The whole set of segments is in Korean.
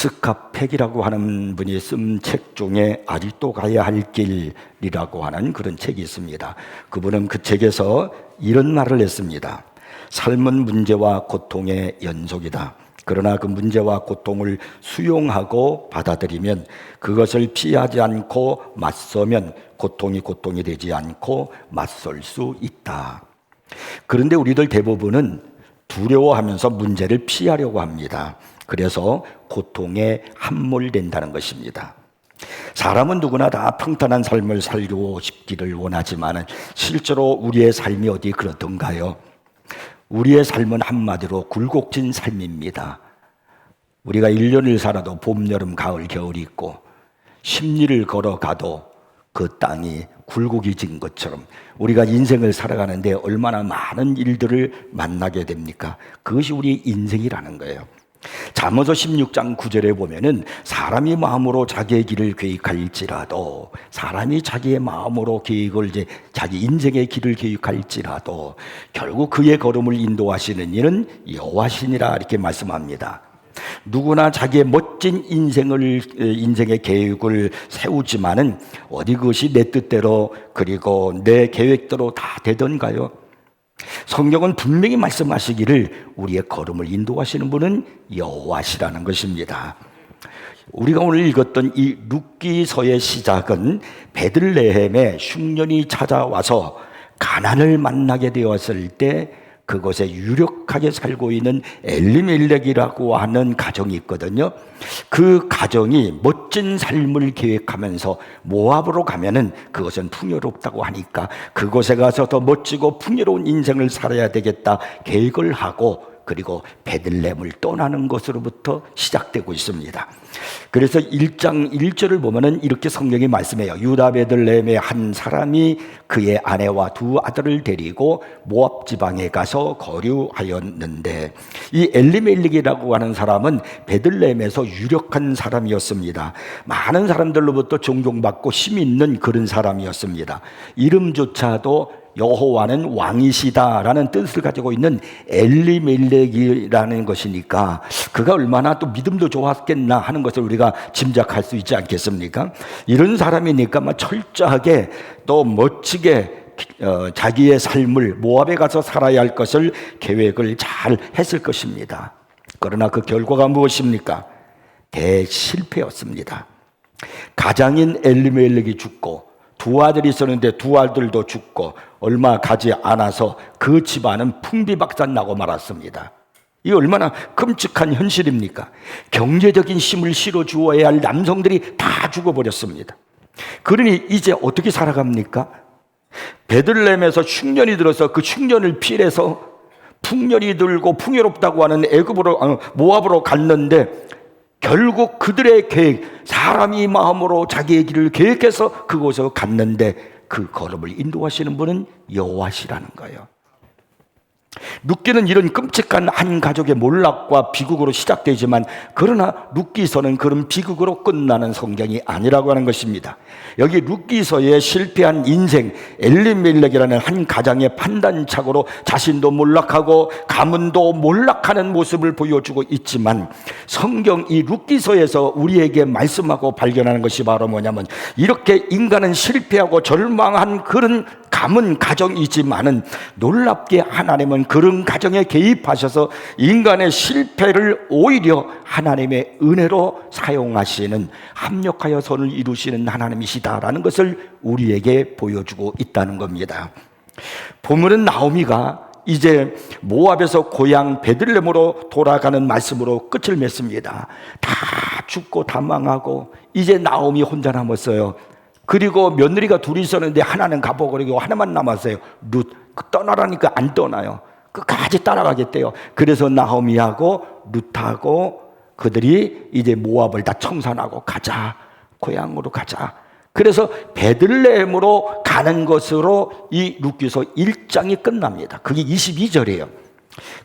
이스카 팩이라고 하는 분이 쓴 책 중에 아직도 가야 할 길이라고 하는 그런 책이 있습니다. 그분은 그 책에서 이런 말을 했습니다. 삶은 문제와 고통의 연속이다. 그러나 그 문제와 고통을 수용하고 받아들이면, 그것을 피하지 않고 맞서면 고통이 되지 않고 맞설 수 있다. 그런데 우리들 대부분은 두려워하면서 문제를 피하려고 합니다. 그래서 고통에 함몰된다는 것입니다. 사람은 누구나 다 평탄한 삶을 살고 싶기를 원하지만 실제로 우리의 삶이 어디 그렇던가요? 우리의 삶은 한마디로 굴곡진 삶입니다. 우리가 1년을 살아도 봄, 여름, 가을, 겨울이 있고 10리를 걸어가도 그 땅이 굴곡이진 것처럼 우리가 인생을 살아가는데 얼마나 많은 일들을 만나게 됩니까? 그것이 우리 인생이라는 거예요. 잠언서 16장 9절에 보면은 사람이 마음으로 자기의 길을 계획할지라도, 사람이 자기의 마음으로 자기 인생의 길을 계획할지라도 결국 그의 걸음을 인도하시는 이는 여호와시니라, 이렇게 말씀합니다. 누구나 자기의 멋진 인생의 계획을 세우지만은 어디 그것이 내 뜻대로 그리고 내 계획대로 다 되던가요? 성경은 분명히 말씀하시기를 우리의 걸음을 인도하시는 분은 여호와시라는 것입니다. 우리가 오늘 읽었던 이 룻기서의 시작은 베들레헴에 흉년이 찾아와서 가난을 만나게 되었을 때 그곳에 유력하게 살고 있는 엘리멜렉이라고 하는 가정이 있거든요. 그 가정이 멋진 삶을 계획하면서 모압으로 가면은 그것은 풍요롭다고 하니까 그곳에 가서 더 멋지고 풍요로운 인생을 살아야 되겠다 계획을 하고, 그리고 베들레헴을 떠나는 것으로부터 시작되고 있습니다. 그래서 1장 1절을 보면은 이렇게 성경이 말씀해요. 유다 베들레헴의 한 사람이 그의 아내와 두 아들을 데리고 모압 지방에 가서 거류하였는데, 이 엘리멜렉이라고 하는 사람은 베들레헴에서 유력한 사람이었습니다. 많은 사람들로부터 존경받고 힘 있는 그런 사람이었습니다. 이름조차도 여호와는 왕이시다라는 뜻을 가지고 있는 엘리멜렉이라는 것이니까 그가 얼마나 또 믿음도 좋았겠나 하는 것을 우리가 짐작할 수 있지 않겠습니까? 이런 사람이니까 철저하게 또 멋지게 자기의 삶을 모압에 가서 살아야 할 것을 계획을 잘 했을 것입니다. 그러나 그 결과가 무엇입니까? 대실패였습니다. 가장인 엘리멜렉이 죽고 두 아들이 있었는데 두 아들도 죽고 얼마 가지 않아서 그 집안은 풍비박산나고 말았습니다. 이 얼마나 끔찍한 현실입니까? 경제적인 힘을 실어주어야 할 남성들이 다 죽어버렸습니다. 그러니 이제 어떻게 살아갑니까? 베들레헴에서 흉년이 들어서 그 흉년을 피해서 풍년이 들고 풍요롭다고 하는 모압으로 갔는데, 결국 그들의 계획, 사람이 마음으로 자기의 길을 계획해서 그곳에 갔는데 그 걸음을 인도하시는 분은 여호와시라는 거예요. 룻기는 이런 끔찍한 한 가족의 몰락과 비극으로 시작되지만, 그러나 룻기서는 그런 비극으로 끝나는 성경이 아니라고 하는 것입니다. 여기 룻기서의 실패한 인생, 엘리멜렉이라는 한 가장의 판단착오로 자신도 몰락하고 가문도 몰락하는 모습을 보여주고 있지만, 성경 이 룻기서에서 우리에게 말씀하고 발견하는 것이 바로 뭐냐면, 이렇게 인간은 실패하고 절망한 그런 가문 가정이지만은 놀랍게 하나님은 그런 가정에 개입하셔서 인간의 실패를 오히려 하나님의 은혜로 사용하시는, 합력하여 선을 이루시는 하나님이시다라는 것을 우리에게 보여주고 있다는 겁니다. 보면은 나오미가 이제 모압에서 고향 베들레헴으로 돌아가는 말씀으로 끝을 맺습니다. 다 죽고 다 망하고 이제 나오미 혼자 남았어요. 그리고 며느리가 둘이 있었는데 하나는 가버리고 하나만 남았어요. 룻. 떠나라니까 안 떠나요. 끝까지 따라가겠대요. 그래서 나오미하고 룻하고 그들이 이제 모압을 다 청산하고 가자, 고향으로 가자. 그래서 베들레헴으로 가는 것으로 이 룻기서 1장이 끝납니다. 그게 22절이에요.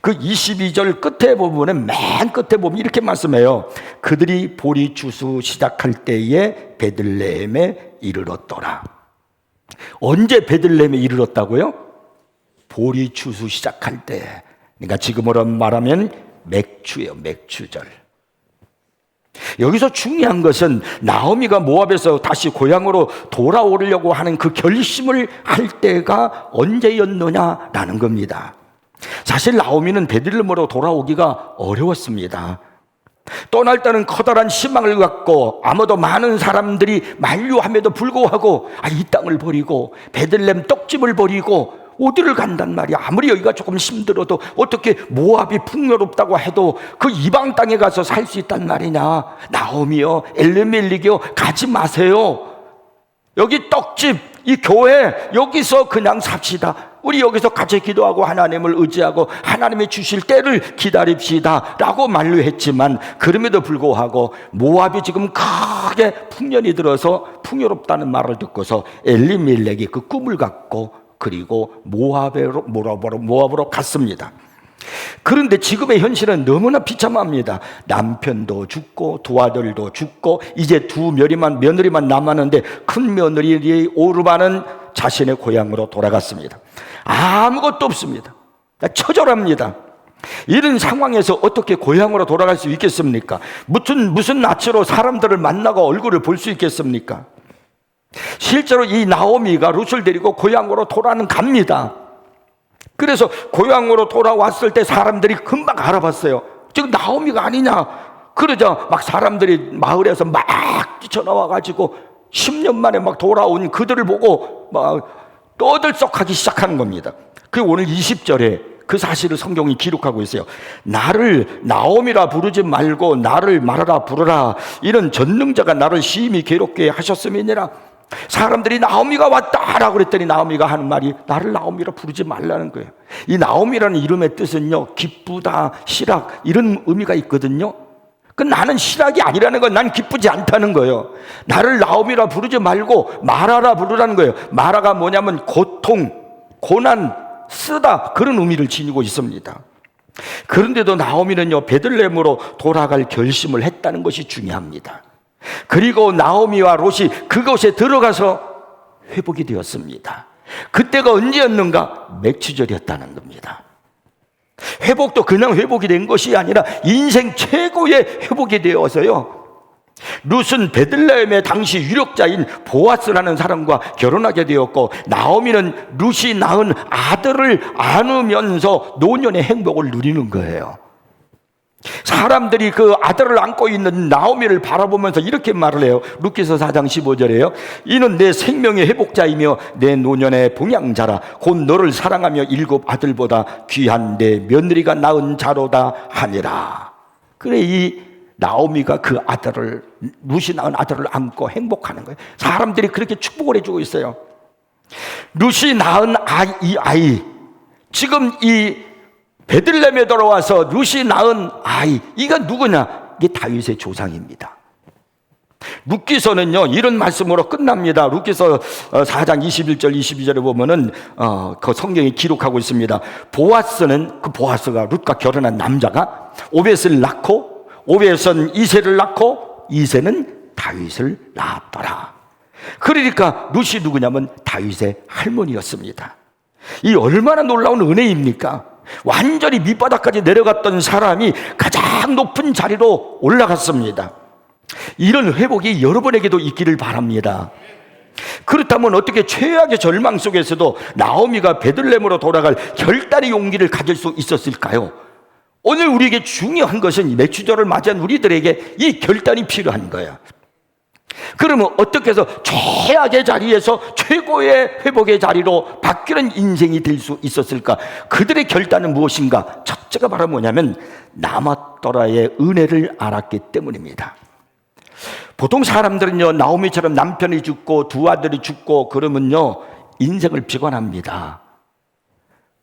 그 22절 끝에 보면은, 맨 끝에 보면 이렇게 말씀해요. 그들이 보리 추수 시작할 때에 베들레헴에 이르렀더라. 언제 베들레헴에 이르렀다고요? 보리 추수 시작할 때. 그러니까 지금으로 말하면 맥추예요. 맥추절. 여기서 중요한 것은 나오미가 모압에서 다시 고향으로 돌아오려고 하는 그 결심을 할 때가 언제였느냐라는 겁니다. 사실 나오미는 베들레헴으로 돌아오기가 어려웠습니다. 떠날 때는 커다란 희망을 갖고 아무도 많은 사람들이 만류함에도 불구하고 이 땅을 버리고 베들레헴 떡집을 버리고 어디를 간단 말이야. 아무리 여기가 조금 힘들어도 어떻게 모압이 풍요롭다고 해도 그 이방 땅에 가서 살 수 있단 말이냐. 나오미요, 엘리멜렉이요, 가지 마세요. 여기 떡집, 이 교회 여기서 그냥 삽시다. 우리 여기서 같이 기도하고 하나님을 의지하고 하나님이 주실 때를 기다립시다 라고 만류했지만, 그럼에도 불구하고 모압이 지금 크게 풍년이 들어서 풍요롭다는 말을 듣고서 엘리멜렉이 그 꿈을 갖고 그리고 모압으로 갔습니다. 그런데 지금의 현실은 너무나 비참합니다. 남편도 죽고 두 아들도 죽고 이제 두 며느리만 남았는데, 큰 며느리 오르바는 자신의 고향으로 돌아갔습니다. 아무것도 없습니다. 처절합니다. 이런 상황에서 어떻게 고향으로 돌아갈 수 있겠습니까? 무슨 낯으로 사람들을 만나고 얼굴을 볼 수 있겠습니까? 실제로 이 나오미가 룻을 데리고 고향으로 갑니다. 그래서 고향으로 돌아왔을 때 사람들이 금방 알아봤어요. 지금 나오미가 아니냐. 그러자 막 사람들이 마을에서 막 뛰쳐나와가지고 10년 만에 막 돌아온 그들을 보고 막 떠들썩하기 시작하는 겁니다. 그 오늘 20절에 그 사실을 성경이 기록하고 있어요. 나를 나오미라 부르지 말고 나를 마라라 부르라. 이런 전능자가 나를 심히 괴롭게 하셨음이니라. 사람들이 나오미가 왔다라고 그랬더니 나오미가 하는 말이 나를 나오미라 부르지 말라는 거예요. 이 나오미라는 이름의 뜻은요, 기쁘다, 희락 이런 의미가 있거든요. 그 나는 희락이 아니라는 건 난 기쁘지 않다는 거예요. 나를 나오미라 부르지 말고 마라라 부르라는 거예요. 마라가 뭐냐면 고통, 고난, 쓰다 그런 의미를 지니고 있습니다. 그런데도 나오미는요, 베들레헴으로 돌아갈 결심을 했다는 것이 중요합니다. 그리고 나오미와 롯이 그곳에 들어가서 회복이 되었습니다. 그때가 언제였는가? 맥추절이었다는 겁니다. 회복도 그냥 회복이 된 것이 아니라 인생 최고의 회복이 되어서요, 룻은 베들레헴의 당시 유력자인 보아스라는 사람과 결혼하게 되었고, 나오미는 룻이 낳은 아들을 안으면서 노년의 행복을 누리는 거예요. 사람들이 그 아들을 안고 있는 나오미를 바라보면서 이렇게 말을 해요. 룻기서 4장 15절에요. 이는 내 생명의 회복자이며 내 노년의 봉양자라. 곧 너를 사랑하며 7 아들보다 귀한 내 며느리가 낳은 자로다 하니라. 그래, 이 나오미가 그 아들을, 룻이 낳은 아들을 안고 행복하는 거예요. 사람들이 그렇게 축복을 해주고 있어요. 룻이 낳은 이 아이, 지금 이 베들레헴에 돌아와서 룻이 낳은 아이, 이가 누구냐? 이게 다윗의 조상입니다. 룻기서는요, 이런 말씀으로 끝납니다. 룻기서 4장 21절 22절에 보면은 그 성경이 기록하고 있습니다. 보아스는, 그 보아스가 룻과 결혼한 남자가 오벳을 낳고, 오벳은 이새를 낳고, 이새는 다윗을 낳았더라. 그러니까 룻이 누구냐면 다윗의 할머니였습니다. 이 얼마나 놀라운 은혜입니까? 완전히 밑바닥까지 내려갔던 사람이 가장 높은 자리로 올라갔습니다. 이런 회복이 여러분에게도 있기를 바랍니다. 그렇다면 어떻게 최악의 절망 속에서도 나오미가 베들레헴으로 돌아갈 결단의 용기를 가질 수 있었을까요? 오늘 우리에게 중요한 것은 맥추절을 맞이한 우리들에게 이 결단이 필요한 거야. 그러면 어떻게 해서 최악의 자리에서 최고의 회복의 자리로 바뀌는 인생이 될 수 있었을까? 그들의 결단은 무엇인가? 첫째가 바로 뭐냐면 남았더라의 은혜를 알았기 때문입니다. 보통 사람들은요, 나오미처럼 남편이 죽고 두 아들이 죽고 그러면요, 인생을 비관합니다.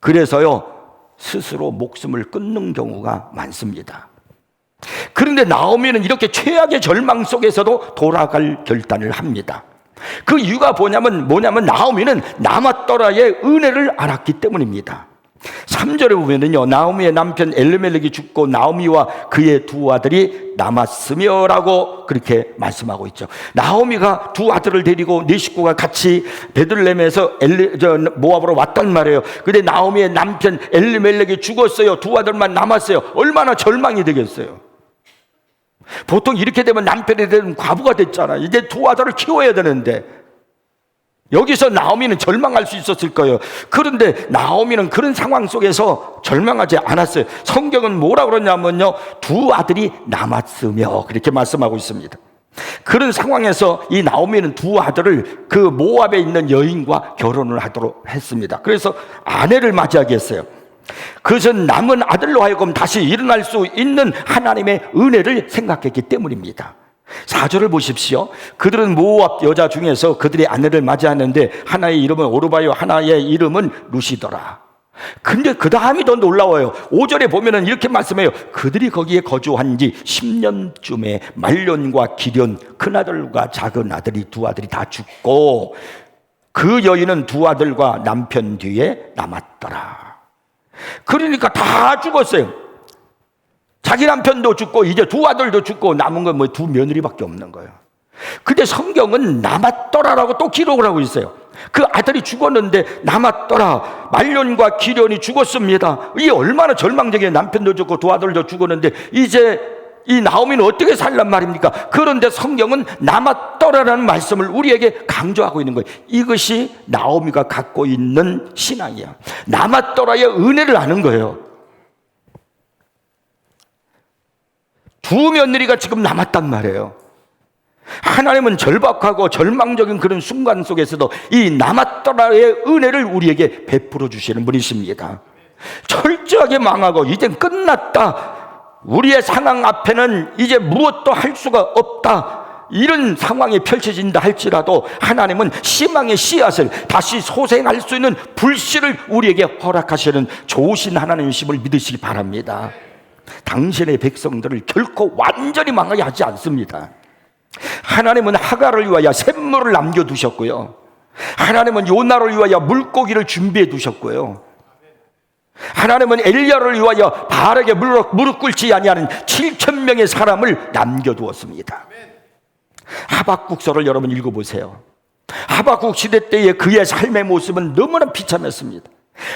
그래서요, 스스로 목숨을 끊는 경우가 많습니다. 그런데 나오미는 이렇게 최악의 절망 속에서도 돌아갈 결단을 합니다. 그 이유가 뭐냐면 나오미는 남았더라의 은혜를 알았기 때문입니다. 3절에 보면은요, 나오미의 남편 엘리멜렉이 죽고 나오미와 그의 두 아들이 남았으며 라고 그렇게 말씀하고 있죠. 나오미가 두 아들을 데리고 네 식구가 같이 베들레헴에서 모압으로 왔단 말이에요. 근데 나오미의 남편 엘리멜렉이 죽었어요. 두 아들만 남았어요. 얼마나 절망이 되겠어요. 보통 이렇게 되면 남편에 대한 과부가 됐잖아. 이제 두 아들을 키워야 되는데, 여기서 나오미는 절망할 수 있었을 거예요. 그런데 나오미는 그런 상황 속에서 절망하지 않았어요. 성경은 뭐라 그러냐면요, 두 아들이 남았으며, 그렇게 말씀하고 있습니다. 그런 상황에서 이 나오미는 두 아들을 그 모압에 있는 여인과 결혼을 하도록 했습니다. 그래서 아내를 맞이하게 했어요. 그것은 남은 아들로 하여금 다시 일어날 수 있는 하나님의 은혜를 생각했기 때문입니다. 4절을 보십시오. 그들은 모압 여자 중에서 그들의 아내를 맞이하는데 하나의 이름은 오르바요, 하나의 이름은 루시더라. 근데 그 다음이 더 놀라워요. 5절에 보면은 이렇게 말씀해요. 그들이 거기에 거주한 지 10년쯤에 말년과 기련, 큰아들과 작은 아들이 두 아들이 다 죽고 그 여인은 두 아들과 남편 뒤에 남았더라. 그러니까 다 죽었어요. 자기 남편도 죽고 이제 두 아들도 죽고 남은 건 뭐 두 며느리밖에 없는 거예요. 근데 성경은 남았더라라고 또 기록을 하고 있어요. 그 아들이 죽었는데 남았더라. 말년과 기련이 죽었습니다. 이게 얼마나 절망적이에요. 남편도 죽고 두 아들도 죽었는데 이제 이 나오미는 어떻게 살란 말입니까? 그런데 성경은 남았더라라는 말씀을 우리에게 강조하고 있는 거예요. 이것이 나오미가 갖고 있는 신앙이야. 남았더라의 은혜를 아는 거예요. 두 며느리가 지금 남았단 말이에요. 하나님은 절박하고 절망적인 그런 순간 속에서도 이 남았더라의 은혜를 우리에게 베풀어 주시는 분이십니다. 철저하게 망하고 이젠 끝났다, 우리의 상황 앞에는 이제 무엇도 할 수가 없다, 이런 상황이 펼쳐진다 할지라도 하나님은 희망의 씨앗을 다시 소생할 수 있는 불씨를 우리에게 허락하시는 좋으신 하나님이심을 믿으시기 바랍니다. 당신의 백성들을 결코 완전히 망하게 하지 않습니다. 하나님은 하갈을 위하여 샘물을 남겨두셨고요, 하나님은 요나를 위하여 물고기를 준비해 두셨고요, 하나님은 엘리야를 위하여 바르게 무릎 꿇지 아니하는 7,000명의 사람을 남겨두었습니다. 하박국서를 여러분 읽어보세요. 하박국 시대 때의 그의 삶의 모습은 너무나 비참했습니다.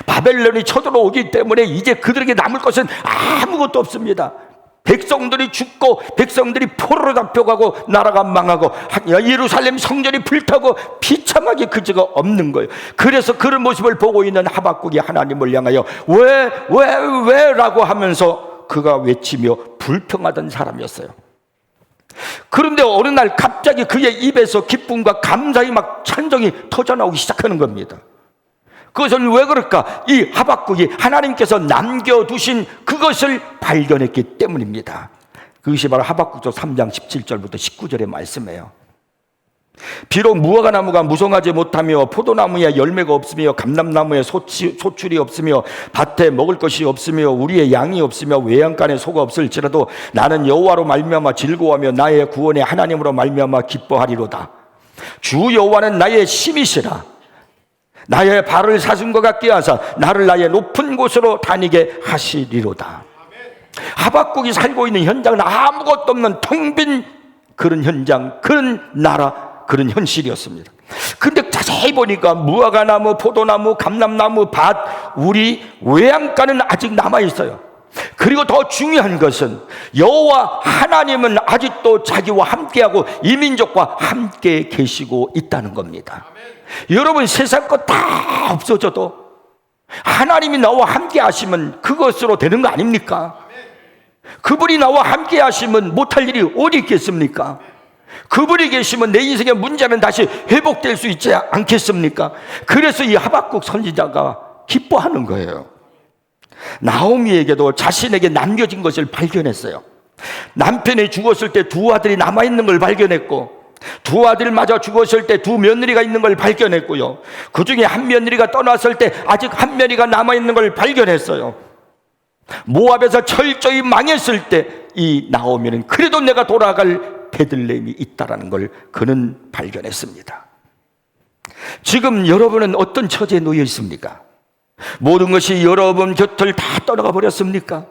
바벨론이 쳐들어오기 때문에 이제 그들에게 남을 것은 아무것도 없습니다. 백성들이 죽고 백성들이 포로로 잡혀가고 나라가 망하고 예루살렘 성전이 불타고 비참하게 그지가 없는 거예요. 그래서 그런 모습을 보고 있는 하박국이 하나님을 향하여 왜 라고 하면서 그가 외치며 불평하던 사람이었어요. 그런데 어느 날 갑자기 그의 입에서 기쁨과 감사의 막 찬정이 터져나오기 시작하는 겁니다. 그것은 왜 그럴까? 이 하박국이 하나님께서 남겨두신 그것을 발견했기 때문입니다. 그것이 바로 하박국서 3장 17절부터 19절의 말씀이에요. 비록 무화과나무가 무성하지 못하며 포도나무에 열매가 없으며 감람나무에 소출이 없으며 밭에 먹을 것이 없으며 우리의 양이 없으며 외양간에 소가 없을지라도 나는 여호와로 말미암아 즐거워하며 나의 구원의 하나님으로 말미암아 기뻐하리로다. 주 여호와는 나의 힘이시라. 나의 발을 사슴과 같게 하사 나를 나의 높은 곳으로 다니게 하시리로다. 하박국이 살고 있는 현장은 아무것도 없는 텅 빈 그런 현장, 그런 나라, 그런 현실이었습니다. 근데 자세히 보니까 무화과나무, 포도나무, 감람나무, 밭, 우리 외양간은 아직 남아있어요. 그리고 더 중요한 것은 여호와 하나님은 아직도 자기와 함께하고 이 민족과 함께 계시고 있다는 겁니다. 여러분, 세상 것 다 없어져도 하나님이 나와 함께 하시면 그것으로 되는 거 아닙니까? 그분이 나와 함께 하시면 못할 일이 어디 있겠습니까? 그분이 계시면 내 인생의 문제는 다시 회복될 수 있지 않겠습니까? 그래서 이 하박국 선지자가 기뻐하는 거예요. 나오미에게도 자신에게 남겨진 것을 발견했어요. 남편이 죽었을 때 두 아들이 남아있는 걸 발견했고, 두 아들마저 죽었을 때 두 며느리가 있는 걸 발견했고요, 그 중에 한 며느리가 떠났을 때 아직 한 며느리가 남아있는 걸 발견했어요. 모압에서 철저히 망했을 때 이 나오미는 그래도 내가 돌아갈 베들레헴이 있다라는 걸 그는 발견했습니다. 지금 여러분은 어떤 처지에 놓여 있습니까? 모든 것이 여러분 곁을 다 떠나가 버렸습니까?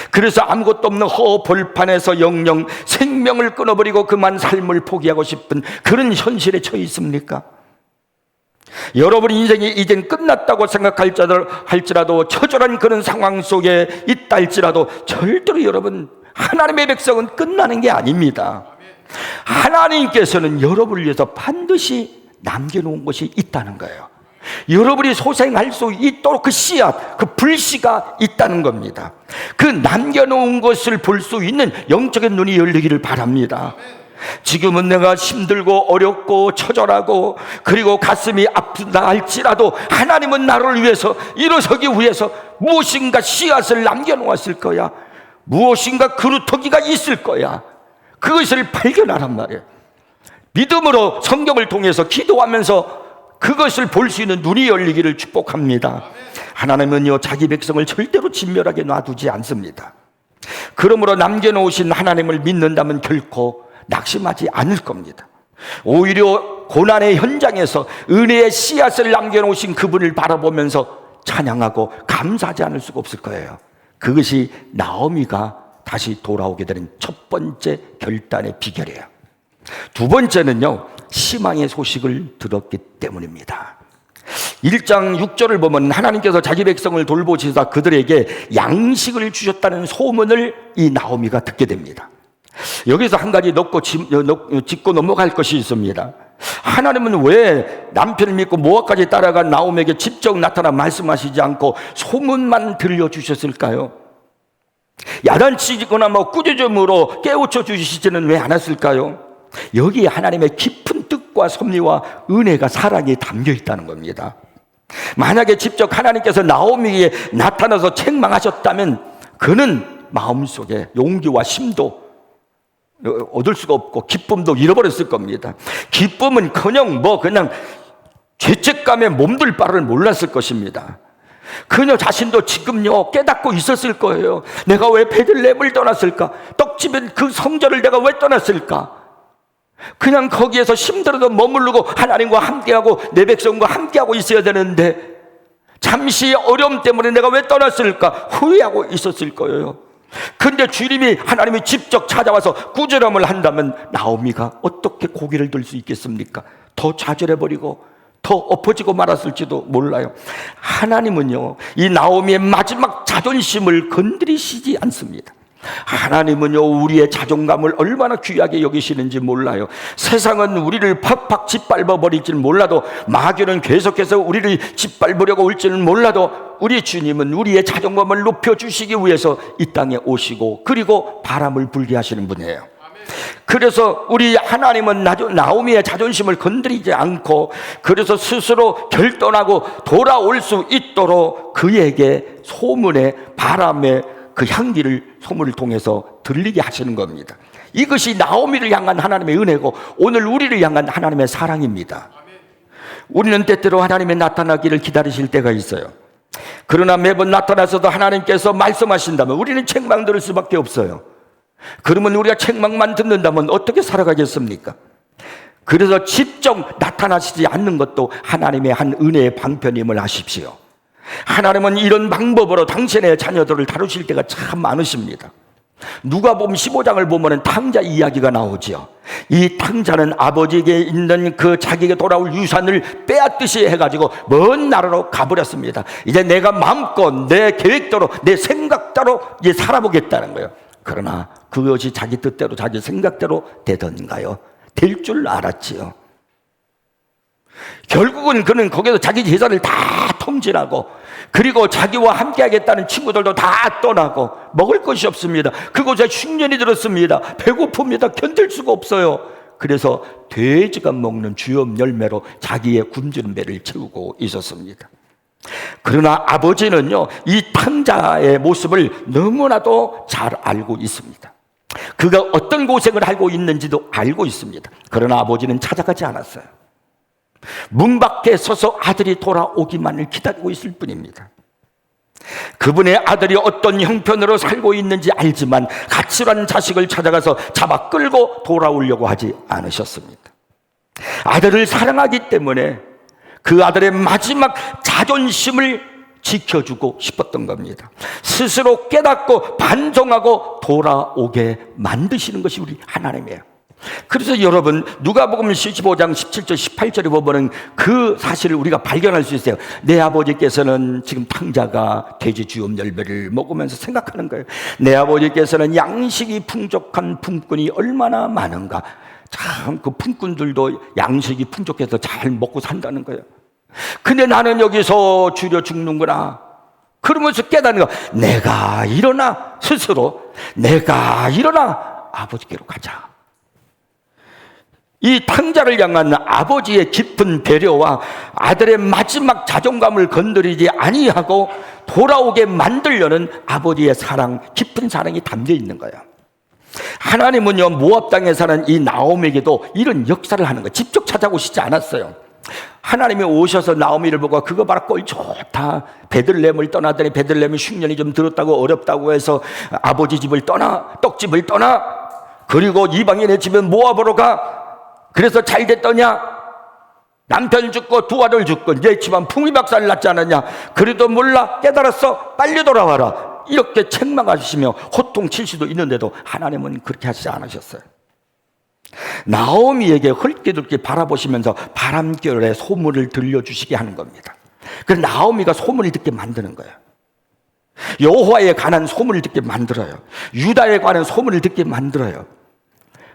그래서 아무것도 없는 허벌판에서 영영 생명을 끊어버리고 그만 삶을 포기하고 싶은 그런 현실에 처해 있습니까? 여러분 인생이 이젠 끝났다고 생각할지라도 처절한 그런 상황 속에 있다 할지라도 절대로 여러분 하나님의 백성은 끝나는 게 아닙니다. 하나님께서는 여러분을 위해서 반드시 남겨놓은 것이 있다는 거예요. 여러분이 소생할 수 있도록 그 씨앗, 그 불씨가 있다는 겁니다. 그 남겨놓은 것을 볼 수 있는 영적인 눈이 열리기를 바랍니다. 지금은 내가 힘들고 어렵고 처절하고 그리고 가슴이 아프다 할지라도 하나님은 나를 위해서 일어서기 위해서 무엇인가 씨앗을 남겨놓았을 거야. 무엇인가 그루터기가 있을 거야. 그것을 발견하란 말이에요. 믿음으로 성경을 통해서 기도하면서 그것을 볼 수 있는 눈이 열리기를 축복합니다. 하나님은요, 자기 백성을 절대로 진멸하게 놔두지 않습니다. 그러므로 남겨놓으신 하나님을 믿는다면 결코 낙심하지 않을 겁니다. 오히려 고난의 현장에서 은혜의 씨앗을 남겨놓으신 그분을 바라보면서 찬양하고 감사하지 않을 수가 없을 거예요. 그것이 나오미가 다시 돌아오게 되는 첫 번째 결단의 비결이에요. 두 번째는요, 희망의 소식을 들었기 때문입니다. 1장 6절을 보면 하나님께서 자기 백성을 돌보시사 그들에게 양식을 주셨다는 소문을 이 나오미가 듣게 됩니다. 여기서 한 가지 짚고 넘어갈 것이 있습니다. 하나님은 왜 남편을 믿고 모압까지 따라간 나오미에게 직접 나타나 말씀하시지 않고 소문만 들려주셨을까요? 야단치거나 꾸짖음으로 깨우쳐 주시지는 왜 않았을까요? 여기에 하나님의 깊은 뜻과 섭리와 은혜가 사랑이 담겨 있다는 겁니다. 만약에 직접 하나님께서 나오미에게 나타나서 책망하셨다면 그는 마음속에 용기와 힘도 얻을 수가 없고 기쁨도 잃어버렸을 겁니다. 기쁨은커녕 그냥 죄책감에 몸둘 바를 몰랐을 것입니다. 그녀 자신도 지금요 깨닫고 있었을 거예요. 내가 왜 베들레헴을 떠났을까? 떡집인 그 성전을 내가 왜 떠났을까? 그냥 거기에서 힘들어도 머무르고 하나님과 함께하고 내 백성과 함께하고 있어야 되는데 잠시 어려움 때문에 내가 왜 떠났을까? 후회하고 있었을 거예요. 근데 주님이 하나님이 직접 찾아와서 꾸지람을 한다면 나오미가 어떻게 고개를 들 수 있겠습니까? 더 좌절해버리고 더 엎어지고 말았을지도 몰라요. 하나님은요, 이 나오미의 마지막 자존심을 건드리시지 않습니다. 하나님은요, 우리의 자존감을 얼마나 귀하게 여기시는지 몰라요. 세상은 우리를 팍팍 짓밟아 버릴지는 몰라도, 마귀는 계속해서 우리를 짓밟으려고 올지는 몰라도, 우리 주님은 우리의 자존감을 높여주시기 위해서 이 땅에 오시고 그리고 바람을 불게 하시는 분이에요. 그래서 우리 하나님은 나오미의 자존심을 건드리지 않고, 그래서 스스로 결단하고 돌아올 수 있도록 그에게 소문의 바람의 그 향기를 소문을 통해서 들리게 하시는 겁니다. 이것이 나오미를 향한 하나님의 은혜고 오늘 우리를 향한 하나님의 사랑입니다. 우리는 때때로 하나님의 나타나기를 기다리실 때가 있어요. 그러나 매번 나타나서도 하나님께서 말씀하신다면 우리는 책망 들을 수밖에 없어요. 그러면 우리가 책망만 듣는다면 어떻게 살아가겠습니까? 그래서 직접 나타나시지 않는 것도 하나님의 한 은혜의 방편임을 아십시오. 하나님은 이런 방법으로 당신의 자녀들을 다루실 때가 참 많으십니다. 누가복음 15장을 보면 탕자 이야기가 나오죠. 이 탕자는 아버지에게 있는 그 자기에게 돌아올 유산을 빼앗듯이 해가지고 먼 나라로 가버렸습니다. 이제 내가 마음껏 내 계획대로 내 생각대로 이제 살아보겠다는 거예요. 그러나 그것이 자기 뜻대로 자기 생각대로 되던가요? 될 줄 알았지요. 결국은 그는 거기서 자기 재산을 다 통질하고 그리고 자기와 함께 하겠다는 친구들도 다 떠나고 먹을 것이 없습니다. 그곳에 흉년이 들었습니다. 배고픕니다. 견딜 수가 없어요. 그래서 돼지가 먹는 주염 열매로 자기의 굶주린 배를 채우고 있었습니다. 그러나 아버지는요, 이 탕자의 모습을 너무나도 잘 알고 있습니다. 그가 어떤 고생을 하고 있는지도 알고 있습니다. 그러나 아버지는 찾아가지 않았어요. 문 밖에 서서 아들이 돌아오기만을 기다리고 있을 뿐입니다. 그분의 아들이 어떤 형편으로 살고 있는지 알지만 가출한 자식을 찾아가서 잡아 끌고 돌아오려고 하지 않으셨습니다. 아들을 사랑하기 때문에 그 아들의 마지막 자존심을 지켜주고 싶었던 겁니다. 스스로 깨닫고 반성하고 돌아오게 만드시는 것이 우리 하나님이에요. 그래서 여러분 누가복음 15장 17절 18절에 보면은 그 사실을 우리가 발견할 수 있어요. 내 아버지께서는 지금 탕자가 돼지 주염 열매를 먹으면서 생각하는 거예요. 내 아버지께서는 양식이 풍족한 품꾼이 얼마나 많은가. 참 그 품꾼들도 양식이 풍족해서 잘 먹고 산다는 거예요. 근데 나는 여기서 줄여 죽는구나. 그러면서 깨닫는 거. 내가 일어나 스스로 내가 일어나 아버지께로 가자. 이 탕자를 향한 아버지의 깊은 배려와 아들의 마지막 자존감을 건드리지 아니하고 돌아오게 만들려는 아버지의 사랑, 깊은 사랑이 담겨 있는 거예요. 하나님은요, 모압 땅에 사는 이 나오미에게도 이런 역사를 하는 거예요. 직접 찾아오시지 않았어요. 하나님이 오셔서 나오미를 보고 그거 봐라 꼴 좋다. 베들레헴을 떠나더니 베들레헴이 흉년이 좀 들었다고 어렵다고 해서 아버지 집을 떠나, 떡집을 떠나, 그리고 이방인의 집은 모압으로 가. 그래서 잘 됐더냐? 남편 죽고 두 아들 죽고 내 집안 풍비박살 났지 않았냐? 그래도 몰라, 깨달았어, 빨리 돌아와라. 이렇게 책망하시며 호통칠 수도 있는데도 하나님은 그렇게 하시지 않으셨어요. 나오미에게 헐기들게 바라보시면서 바람결에 소문을 들려주시게 하는 겁니다. 그래서 나오미가 소문을 듣게 만드는 거예요. 여호와에 관한 소문을 듣게 만들어요. 유다에 관한 소문을 듣게 만들어요.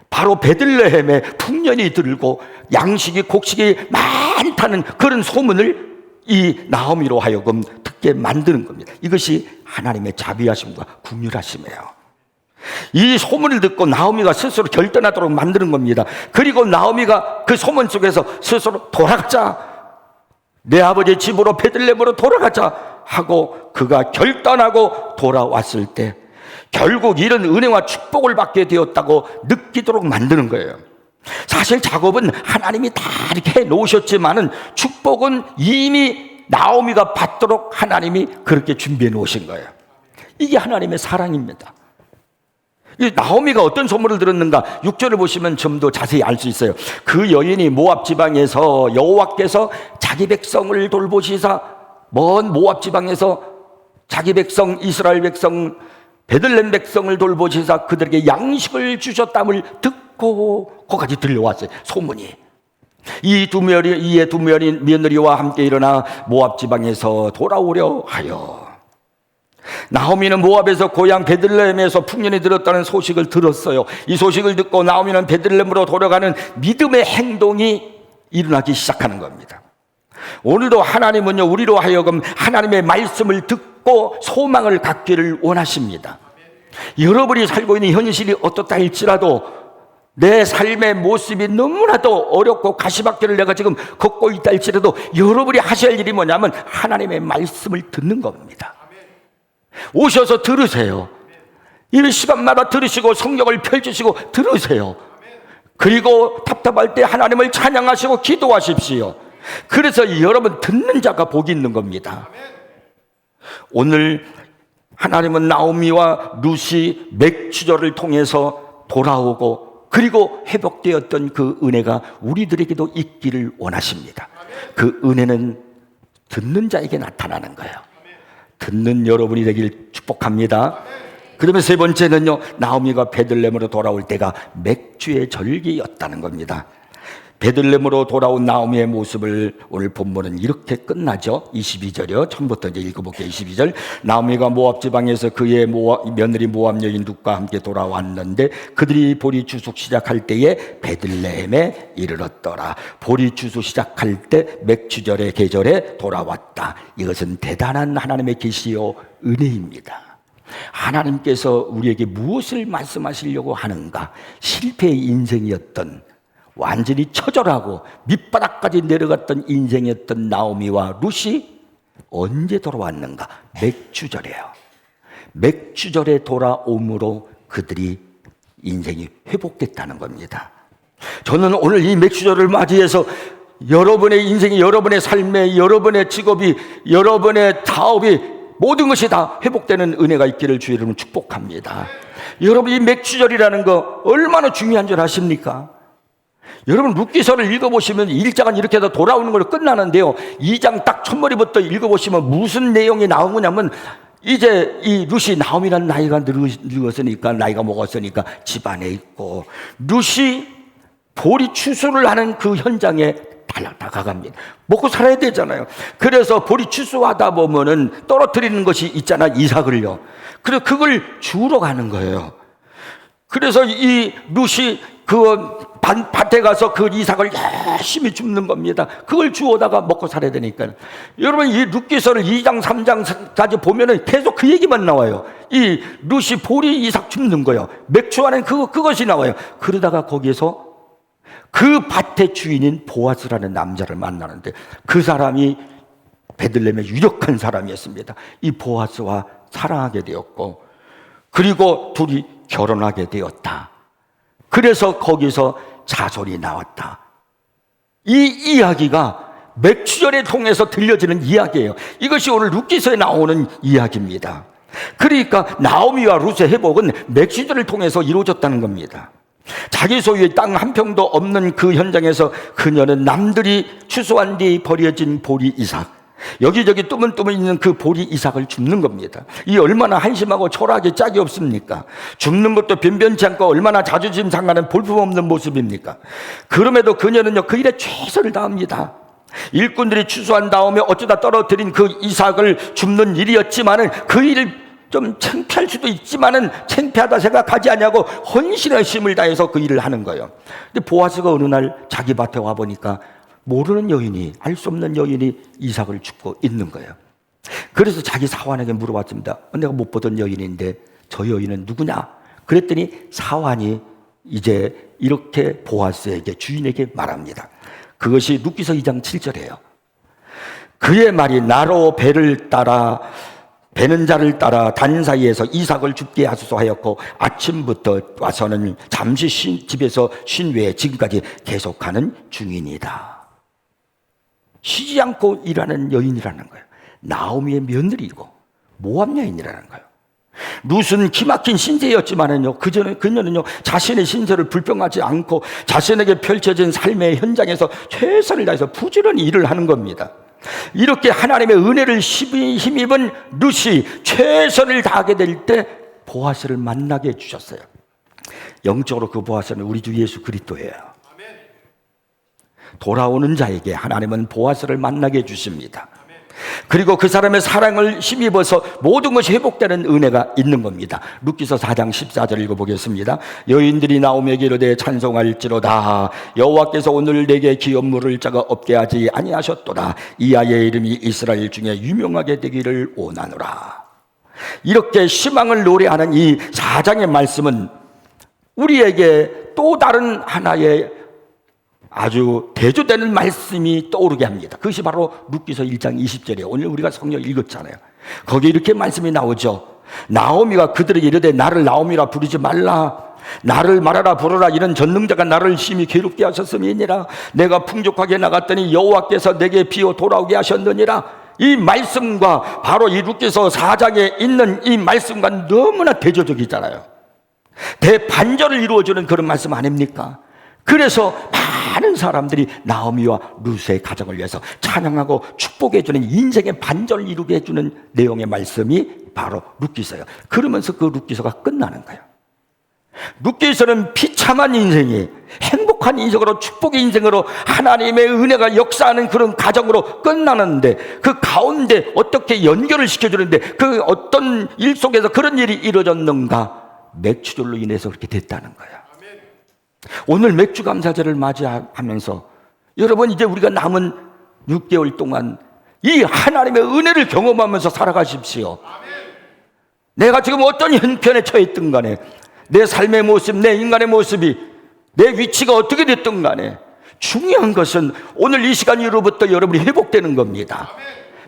바로 베들레헴에 풍년이 들고 양식이 곡식이 많다는 그런 소문을 이 나오미로 하여금 듣게 만드는 겁니다. 이것이 하나님의 자비하심과 긍휼하심이에요. 이 소문을 듣고 나오미가 스스로 결단하도록 만드는 겁니다. 그리고 나오미가 그 소문 속에서 스스로 돌아가자, 내 아버지 집으로 베들레헴으로 돌아가자 하고 그가 결단하고 돌아왔을 때 결국 이런 은혜와 축복을 받게 되었다고 느끼도록 만드는 거예요. 사실 작업은 하나님이 다 이렇게 해놓으셨지만은 축복은 이미 나오미가 받도록 하나님이 그렇게 준비해 놓으신 거예요. 이게 하나님의 사랑입니다. 이 나오미가 어떤 소문을 들었는가 6절을 보시면 좀 더 자세히 알 수 있어요. 그 여인이 모압 지방에서 여호와께서 자기 백성을 돌보시사, 먼 모압 지방에서 자기 백성 이스라엘 백성 베들레헴 백성을 돌보시사 그들에게 양식을 주셨담을 듣고 거기까지 들려왔어요. 소문이. 이에 두 며느리와 함께 일어나 모압 지방에서 돌아오려 하여. 나오미는 모압에서 고향 베들레헴에서 풍년이 들었다는 소식을 들었어요. 이 소식을 듣고 나오미는 베들레헴으로 돌아가는 믿음의 행동이 일어나기 시작하는 겁니다. 오늘도 하나님은요, 우리로 하여금 하나님의 말씀을 듣고 소망을 갖기를 원하십니다. 여러분이 살고 있는 현실이 어떻다 할지라도 내 삶의 모습이 너무나도 어렵고 가시밭길을 내가 지금 걷고 있다 할지라도 여러분이 하셔야 할 일이 뭐냐면 하나님의 말씀을 듣는 겁니다. 오셔서 들으세요. 이 시간마다 들으시고 성경을 펼치시고 들으세요. 그리고 답답할 때 하나님을 찬양하시고 기도하십시오. 그래서 여러분 듣는 자가 복이 있는 겁니다. 오늘 하나님은 나오미와 룻이 맥추절을 통해서 돌아오고 그리고 회복되었던 그 은혜가 우리들에게도 있기를 원하십니다. 그 은혜는 듣는 자에게 나타나는 거예요. 듣는 여러분이 되길 축복합니다. 그 다음에 세 번째는요, 나오미가 베들레헴으로 돌아올 때가 맥주의 절기였다는 겁니다. 베들레헴으로 돌아온 나오미의 모습을 오늘 본문은 이렇게 끝나죠. 22절이요. 처음부터 이제 읽어볼게요. 22절. 나오미가 모압 지방에서 그의 며느리 모압 여인 룻과 함께 돌아왔는데 그들이 보리 추수 시작할 때에 베들레헴에 이르렀더라. 보리 추수 시작할 때 맥추절의 계절에 돌아왔다. 이것은 대단한 하나님의 계시요 은혜입니다. 하나님께서 우리에게 무엇을 말씀하시려고 하는가? 실패의 인생이었던, 완전히 처절하고 밑바닥까지 내려갔던 인생이었던 나오미와 룻이 언제 돌아왔는가? 맥추절이에요. 맥추절에 돌아옴으로 그들이 인생이 회복됐다는 겁니다. 저는 오늘 이 맥추절을 맞이해서 여러분의 인생이, 여러분의 삶에, 여러분의 직업이, 여러분의 사업이 모든 것이 다 회복되는 은혜가 있기를 주의 이름으로 축복합니다. 여러분, 이 맥추절이라는 거 얼마나 중요한 줄 아십니까? 여러분, 룻기서를 읽어보시면 1장은 이렇게 해서 돌아오는 걸로 끝나는데요, 2장 딱 첫머리부터 읽어보시면 무슨 내용이 나오냐면 이제 이 룻이, 나오미란 나이가 늙었으니까, 나이가 먹었으니까 집안에 있고, 룻이 보리 추수를 하는 그 현장에 다가갑니다. 먹고 살아야 되잖아요. 그래서 보리 추수하다 보면은 떨어뜨리는 것이 있잖아, 이삭을요. 그래서 그걸 주우러 가는 거예요. 그래서 이 룻이 그 밭에 가서 그 이삭을 열심히 줍는 겁니다. 그걸 주워다가 먹고 살아야 되니까. 여러분, 이 룻기서를 2장 3장까지 보면은 계속 그 얘기만 나와요. 이 룻이 보리 이삭 줍는 거예요. 맥주하는 그것이 나와요. 그러다가 거기에서 그 밭의 주인인 보아스라는 남자를 만나는데, 그 사람이 베들레헴의 유력한 사람이었습니다. 이 보아스와 사랑하게 되었고, 그리고 둘이 결혼하게 되었다. 그래서 거기서 자손이 나왔다. 이 이야기가 맥주절을 통해서 들려지는 이야기예요. 이것이 오늘 룻기서에 나오는 이야기입니다. 그러니까 나오미와 룻의 회복은 맥주절을 통해서 이루어졌다는 겁니다. 자기 소유의 땅 한 평도 없는 그 현장에서 그녀는 남들이 추수한 뒤 버려진 보리 이삭, 여기저기 뜨문뜨문 있는 그 보리 이삭을 줍는 겁니다. 이 얼마나 한심하고 초라하게 짝이 없습니까? 줍는 것도 변변치 않고 얼마나 자존심 상하는 볼품없는 모습입니까? 그럼에도 그녀는요, 그 일에 최선을 다합니다. 일꾼들이 추수한 다음에 어쩌다 떨어뜨린 그 이삭을 줍는 일이었지만은 그 일을 좀 창피할 수도 있지만은 창피하다 생각하지 않냐고 헌신의 힘을 다해서 그 일을 하는 거예요. 근데 보아스가 어느 날 자기 밭에 와 보니까 모르는 여인이, 알 수 없는 여인이 이삭을 줍고 있는 거예요. 그래서 자기 사환에게 물어봤습니다. 내가 못 보던 여인인데 저 여인은 누구냐? 그랬더니 사환이 이제 이렇게 보아스에게, 주인에게 말합니다. 그것이 룻기서 2장 7절이에요. 그의 말이 나로 배는 자를 따라 단 사이에서 이삭을 줍게 하소서 하였고, 아침부터 와서는 잠시 집에서 쉰 외에 지금까지 계속하는 중이니이다. 쉬지 않고 일하는 여인이라는 거예요. 나오미의 며느리이고 모압 여인이라는 거예요. 룻은 기막힌 신세였지만은요, 그녀는요, 자신의 신세를 불평하지 않고 자신에게 펼쳐진 삶의 현장에서 최선을 다해서 부지런히 일을 하는 겁니다. 이렇게 하나님의 은혜를 힘입은 룻이 최선을 다하게 될 때 보아스를 만나게 해주셨어요. 영적으로 그 보아스는 우리 주 예수 그리스도예요. 돌아오는 자에게 하나님은 보아스를 만나게 해주십니다. 그리고 그 사람의 사랑을 힘입어서 모든 것이 회복되는 은혜가 있는 겁니다. 룻기서 4장 14절 읽어보겠습니다. 여인들이 나오미에게 이르되 찬송할지로다. 여호와께서 오늘 내게 기업 물을 자가 없게 하지 아니하셨도다. 이 아이의 이름이 이스라엘 중에 유명하게 되기를 원하노라. 이렇게 희망을 노래하는 이 4장의 말씀은 우리에게 또 다른 하나의 아주 대조되는 말씀이 떠오르게 합니다. 그것이 바로 룻기서 1장 20절이에요. 오늘 우리가 성경 읽었잖아요. 거기에 이렇게 말씀이 나오죠. 나오미가 그들에게 이르되 나를 나오미라 부르지 말라. 나를 말하라 부르라. 이런 전능자가 나를 심히 괴롭게 하셨음이니라. 내가 풍족하게 나갔더니 여호와께서 내게 비어 돌아오게 하셨느니라. 이 말씀과 바로 이 룻기서 4장에 있는 이 말씀과 너무나 대조적이잖아요. 대반전을 이루어주는 그런 말씀 아닙니까? 그래서 많은 사람들이 나오미와 룻의 가정을 위해서 찬양하고 축복해주는 인생의 반전을 이루게 해주는 내용의 말씀이 바로 룻기서예요. 그러면서 그 룻기서가 끝나는 거예요. 룻기서는 비참한 인생이 행복한 인생으로, 축복의 인생으로, 하나님의 은혜가 역사하는 그런 가정으로 끝나는데, 그 가운데 어떻게 연결을 시켜주는데 그 어떤 일 속에서 그런 일이 이루어졌는가? 맥주절로 인해서 그렇게 됐다는 거예요. 오늘 맥주 감사절을 맞이하면서 여러분, 이제 우리가 남은 6개월 동안 이 하나님의 은혜를 경험하면서 살아가십시오. 내가 지금 어떤 형편에 처했든 간에, 내 삶의 모습, 내 인간의 모습이, 내 위치가 어떻게 됐든 간에 중요한 것은 오늘 이 시간 이후로부터 여러분이 회복되는 겁니다.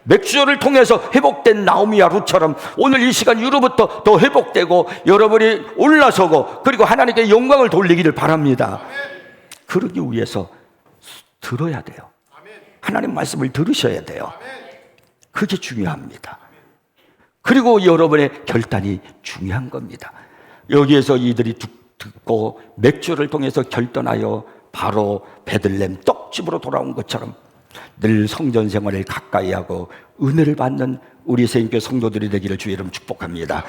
맥주절을 통해서 회복된 나오미와 룻처럼 오늘 이 시간 이후로부터 더 회복되고 여러분이 올라서고 그리고 하나님께 영광을 돌리기를 바랍니다. 그러기 위해서 들어야 돼요. 하나님 말씀을 들으셔야 돼요. 그게 중요합니다. 그리고 여러분의 결단이 중요한 겁니다. 여기에서 이들이 듣고 맥주를 통해서 결단하여 바로 베들레헴 떡집으로 돌아온 것처럼 늘 성전 생활을 가까이 하고 은혜를 받는 우리 세인교 성도들이 되기를 주의 이름 축복합니다.